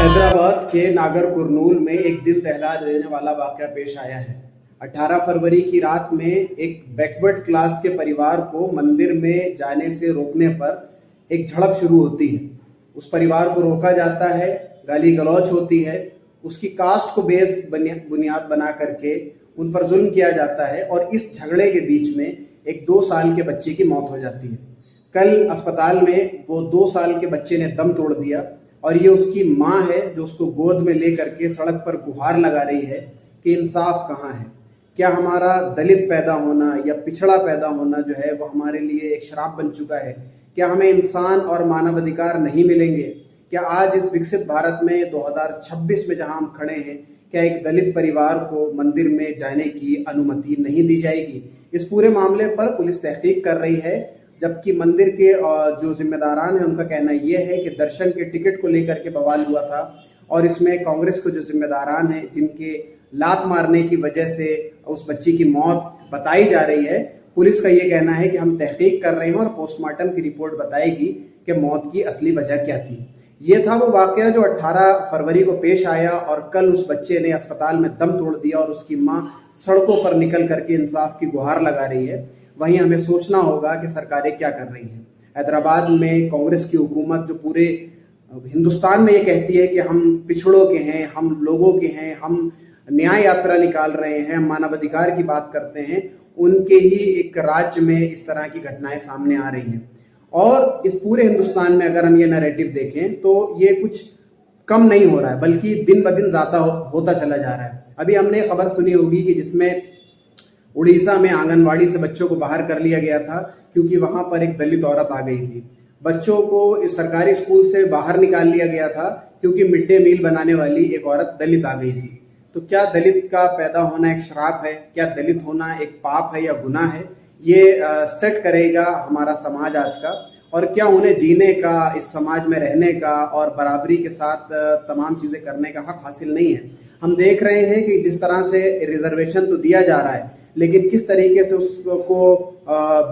हैदराबाद के नागर कुरनूल में एक दिल दहला देने वाला वाकया पेश आया है। 18 फरवरी की रात में एक बैकवर्ड क्लास के परिवार को मंदिर में जाने से रोकने पर एक झड़प शुरू होती है। उस परिवार को रोका जाता है, गाली गलौज होती है, उसकी कास्ट को बेस बुनियाद बना करके उन पर जुल्म किया जाता है और इस झगड़े के बीच में एक 2 साल के बच्चे की मौत हो जाती है। कल अस्पताल में वो 2 साल के बच्चे ने दम तोड़ दिया और ये उसकी माँ है जो उसको गोद में ले करके सड़क पर गुहार लगा रही है कि इंसाफ कहाँ है। क्या हमारा दलित पैदा होना या पिछड़ा पैदा होना जो है वो हमारे लिए एक श्राप बन चुका है? क्या हमें इंसान और मानवाधिकार नहीं मिलेंगे? क्या आज इस विकसित भारत में 2026 में जहां हम खड़े हैं, क्या एक दलित परिवार को मंदिर में जाने की अनुमति नहीं दी जाएगी? इस पूरे मामले पर पुलिस तहकीक कर रही है, जबकि मंदिर के जो जिम्मेदारान हैं उनका कहना यह है कि दर्शन के टिकट को लेकर के बवाल हुआ था और इसमें कांग्रेस के जो जिम्मेदारान हैं जिनके लात मारने की वजह से उस बच्ची की मौत बताई जा रही है, पुलिस का ये कहना है कि हम तहकीक कर रहे हैं और पोस्टमार्टम की रिपोर्ट बताएगी कि मौत की असली वजह क्या थी। ये था वो वाकया जो 18 फरवरी को पेश आया और कल उस बच्चे ने अस्पताल में दम तोड़ दिया और उसकी माँ सड़कों पर निकल करके इंसाफ की गुहार लगा रही है। वहीं हमें सोचना होगा कि सरकारें क्या कर रही हैं। हैदराबाद में कांग्रेस की हुकूमत जो पूरे हिंदुस्तान में ये कहती है कि हम पिछड़ों के हैं, हम लोगों के हैं, हम न्याय यात्रा निकाल रहे हैं, मानवाधिकार की बात करते हैं, उनके ही एक राज्य में इस तरह की घटनाएं सामने आ रही हैं। और इस पूरे हिंदुस्तान में अगर हम ये नैरेटिव देखें तो ये कुछ कम नहीं हो रहा है, बल्कि दिन ब दिन ज्यादा होता चला जा रहा है। अभी हमने खबर सुनी होगी कि जिसमें उड़ीसा में आंगनवाड़ी से बच्चों को बाहर कर लिया गया था क्योंकि वहां पर एक दलित औरत आ गई थी। बच्चों को इस सरकारी स्कूल से बाहर निकाल लिया गया था क्योंकि मिड डे मील बनाने वाली एक औरत दलित आ गई थी। तो क्या दलित का पैदा होना एक श्राप है? क्या दलित होना एक पाप है या गुनाह है? ये सेट करेगा हमारा समाज आज का। और क्या उन्हें जीने का, इस समाज में रहने का और बराबरी के साथ तमाम चीजें करने का हक हासिल नहीं है? हम देख रहे हैं कि जिस तरह से रिजर्वेशन तो दिया जा रहा है, लेकिन किस तरीके से उसको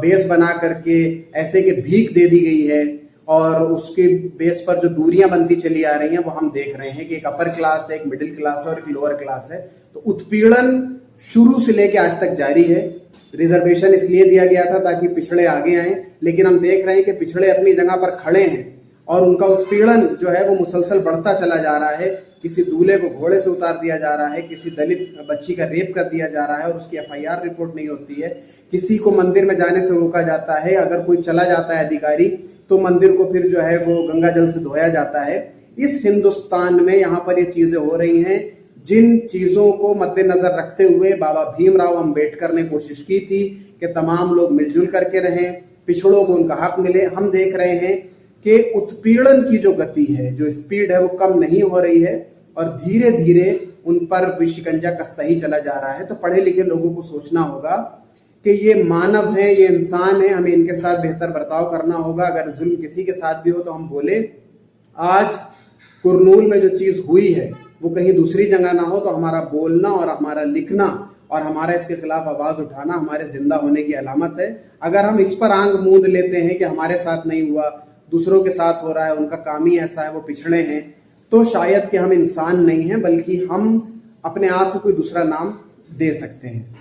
बेस बना करके ऐसे कि भीख दे दी गई है और उसके बेस पर जो दूरियां बनती चली आ रही हैं वो हम देख रहे हैं कि एक अपर क्लास है, एक मिडिल क्लास है और एक लोअर क्लास है। तो उत्पीड़न शुरू से लेकर आज तक जारी है। रिजर्वेशन इसलिए दिया गया था ताकि पिछड़े आगे आए, लेकिन हम देख रहे हैं कि पिछड़े अपनी जगह पर खड़े हैं और उनका उत्पीड़न जो है वो मुसलसल बढ़ता चला जा रहा है। किसी दूल्हे को घोड़े से उतार दिया जा रहा है, किसी दलित बच्ची का रेप कर दिया जा रहा है और उसकी FIR रिपोर्ट नहीं होती है। किसी को मंदिर में जाने से रोका जाता है, अगर कोई चला जाता है अधिकारी तो मंदिर को फिर जो है वो गंगा जल से धोया जाता है। इस हिंदुस्तान में यहाँ पर ये चीजें हो रही हैं जिन चीजों को मद्देनजर रखते हुए बाबा भीमराव अंबेडकर ने कोशिश की थी कि तमाम लोग मिलजुल करके रहें, पिछड़ों को उनका हक मिले। हम देख रहे हैं कि उत्पीड़न की जो गति है, जो स्पीड है, वो कम नहीं हो रही है और धीरे धीरे उन पर शिकंजा कसता ही चला जा रहा है। तो पढ़े लिखे लोगों को सोचना होगा कि ये मानव है, ये इंसान है, हमें इनके साथ बेहतर बर्ताव करना होगा। अगर जुल्म किसी के साथ भी हो तो हम बोले। आज कुरनूल में जो चीज हुई है वो कहीं दूसरी जगह ना हो, तो हमारा बोलना और हमारा लिखना और हमारा इसके खिलाफ आवाज उठाना हमारे जिंदा होने की अलामत है। अगर हम इस पर आंख मूंद लेते हैं कि हमारे साथ नहीं हुआ, दूसरों के साथ हो रहा है, उनका काम ही ऐसा है, वो पिछड़े हैं, तो शायद कि हम इंसान नहीं हैं, बल्कि हम अपने आप को कोई दूसरा नाम दे सकते हैं।